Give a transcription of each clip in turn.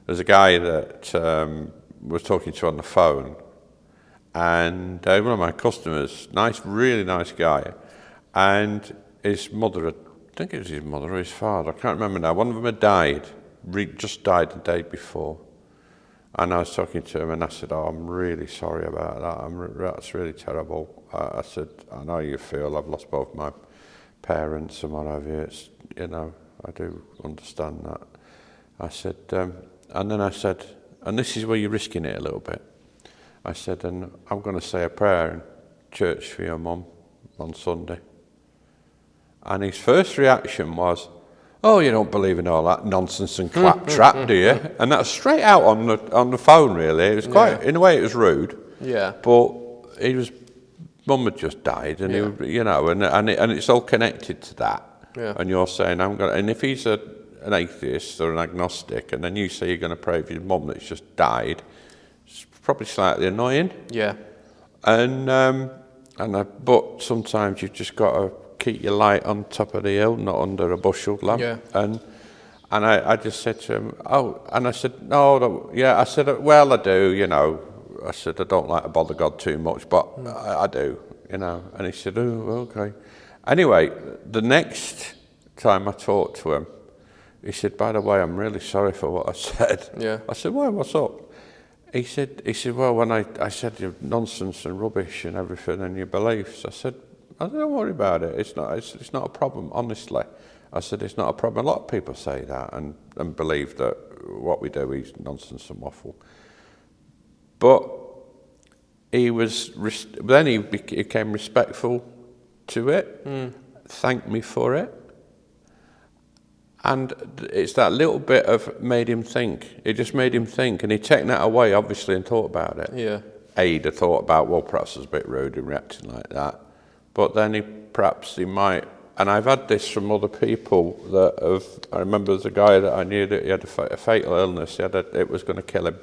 there's a guy that was talking to on the phone, and one of my customers, really nice guy, and his mother, I think it was his mother or his father, I can't remember now, one of them had died, just died the day before. And I was talking to him and I said, I'm really sorry about that, that's really terrible. I said, I know you feel, I've lost both my parents and what have you, it's, I do understand that. I said, and then I said, and this is where you're risking it a little bit. I said, and I'm going to say a prayer in church for your mum on Sunday. And his first reaction was, oh, you don't believe in all that nonsense and claptrap, do you? And that's straight out on the phone, really. It was quite, in a way, it was rude. Yeah. But mum had just died, and and it's all connected to that. Yeah. And you're saying, and if he's an atheist or an agnostic, and then you say you're going to pray for your mum that's just died, it's probably slightly annoying. Yeah. But sometimes you've just got to keep your light on top of the hill, not under a bushel lamp. Yeah. And I just said to him, and I said, no, yeah, I said, well, I do, I said, I don't like to bother God too much, but I do, And he said, oh, okay. Anyway, the next time I talked to him, he said, by the way, I'm really sorry for what I said. Yeah. I said, why, what's up? He said, well, when I said your nonsense and rubbish and everything and your beliefs, I said, don't worry about it. It's not a problem, honestly. I said, it's not a problem. A lot of people say that and believe that what we do is nonsense and waffle. But then he became respectful to it, thanked me for it. And it's that little bit of made him think. It just made him think. And he'd taken that away, obviously, and thought about it. Yeah. He'd have thought about, well, perhaps I was a bit rude in reacting like that. But then he might, and I've had this from other people I remember there's a guy that I knew that he had a fatal illness, it was going to kill him.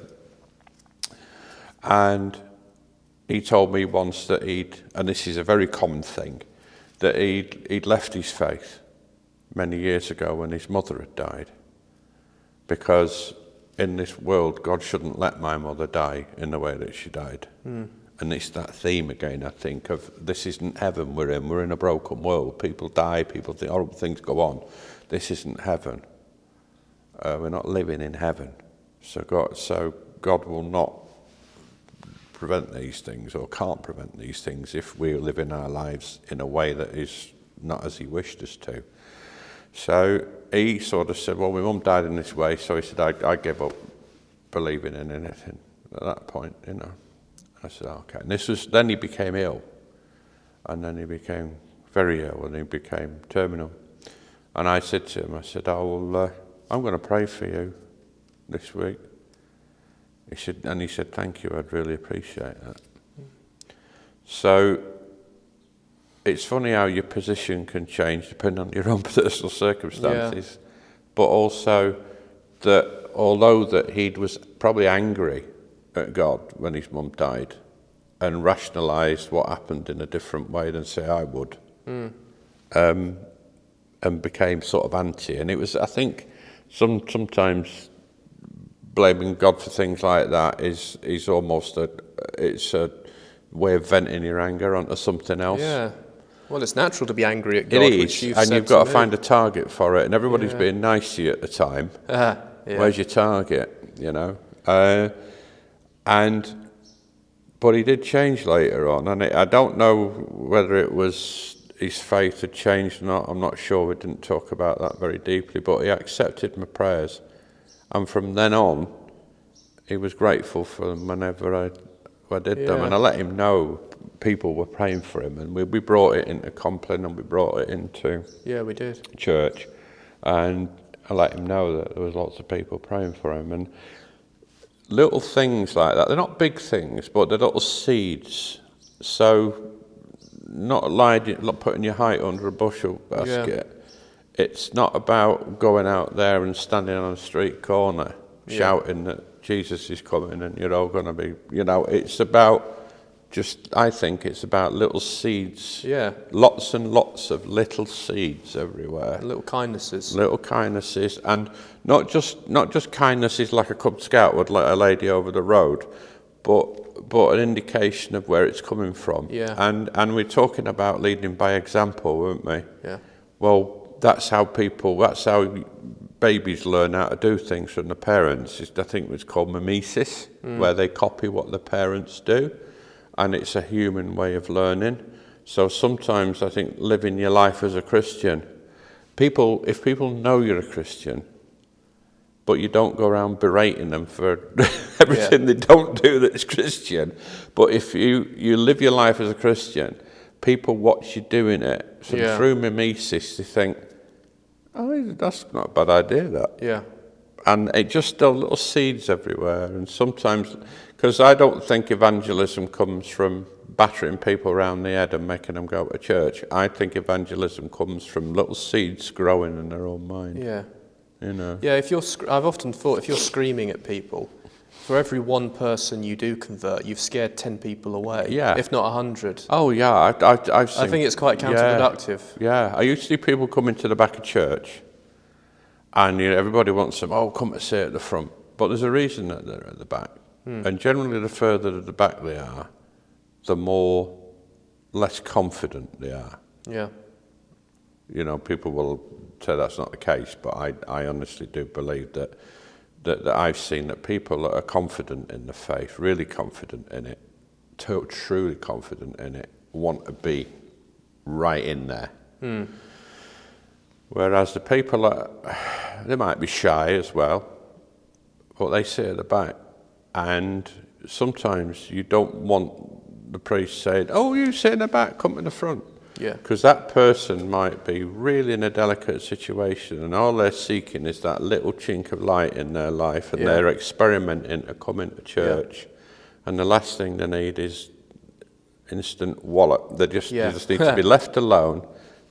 And he told me once that and this is a very common thing, that he'd left his faith many years ago when his mother had died. Because in this world, God shouldn't let my mother die in the way that she died. And it's that theme again, I think, of this isn't heaven we're in. We're in a broken world. People die, horrible things go on. This isn't heaven. We're not living in heaven. So God will not prevent these things, or can't prevent these things, if we're living our lives in a way that is not as he wished us to. So he sort of said, well, my mum died in this way, so he said, I gave up believing in anything at that point, I said, okay. And then he became ill. And then he became very ill, and he became terminal. And I said to him, I'm going to pray for you this week. He said, thank you, I'd really appreciate that. So it's funny how your position can change depending on your own personal circumstances. Yeah. But also that although that he was probably angry at God when his mum died and rationalised what happened in a different way than, say, I would, and became sort of anti. And it was, I think, sometimes blaming God for things like that is almost a way of venting your anger onto something else. Yeah. Well, it's natural to be angry at God. It is, and you've got to find a target for it. And everybody's being nice to you at the time. Yeah. Where's your target? But he did change later on, and I don't know whether it was his faith had changed or not. I'm not sure. We didn't talk about that very deeply, but he accepted my prayers, and from then on, he was grateful for them whenever I did them, and I let him know people were praying for him, and we brought it into Compline, and we brought it into we did church, and I let him know that there was lots of people praying for him, and little things like that. They're not big things, but they're little seeds. So not putting your height under a bushel basket. Yeah. It's not about going out there and standing on a street corner shouting that Jesus is coming and you're all going to be, it's about I think it's about little seeds. Yeah. Lots and lots of little seeds everywhere. Little kindnesses. Little kindnesses, and not just kindnesses like a Cub Scout would let a lady over the road, but an indication of where it's coming from. Yeah. And we're talking about leading by example, weren't we? Yeah. Well, that's how babies learn how to do things from the parents. I think it's called mimesis, where they copy what the parents do, and it's a human way of learning. So sometimes I think living your life as a Christian, if people know you're a Christian, but you don't go around berating them for everything they don't do that's Christian, but if you live your life as a Christian, people watch you doing it. So through mimesis, they think, oh, that's not a bad idea, that. Yeah. And it just still little seeds everywhere. And sometimes, because I don't think evangelism comes from battering people around the head and making them go to church. I think evangelism comes from little seeds growing in their own mind. Yeah. You know. Yeah, I've often thought, if you're screaming at people, for every one person you do convert, you've scared 10 people away, if not 100. Oh, yeah. I've seen, I think it's quite counterproductive. Yeah. I used to see people coming to the back of church, and everybody wants them, come to sit at the front. But there's a reason that they're at the back. And generally, the further to the back they are, the less confident they are. Yeah. People will say that's not the case, but I honestly do believe that I've seen that people that are confident in the faith, really confident in it, truly confident in it, want to be right in there. Whereas the people they might be shy as well, but they sit at the back, and sometimes you don't want the priest saying, "Oh, you sit in the back, come to the front." Yeah. Because that person might be really in a delicate situation, and all they're seeking is that little chink of light in their life, and they're experimenting to come into church. And the last thing they need is instant wallop. They just need to be left alone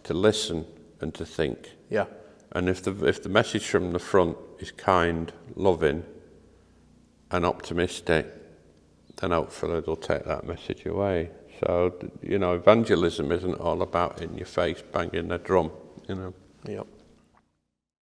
to listen and to think. Yeah. And if the message from the front is kind, loving, and optimistic, then hopefully they'll take that message away. So, evangelism isn't all about in your face banging the drum, Yep.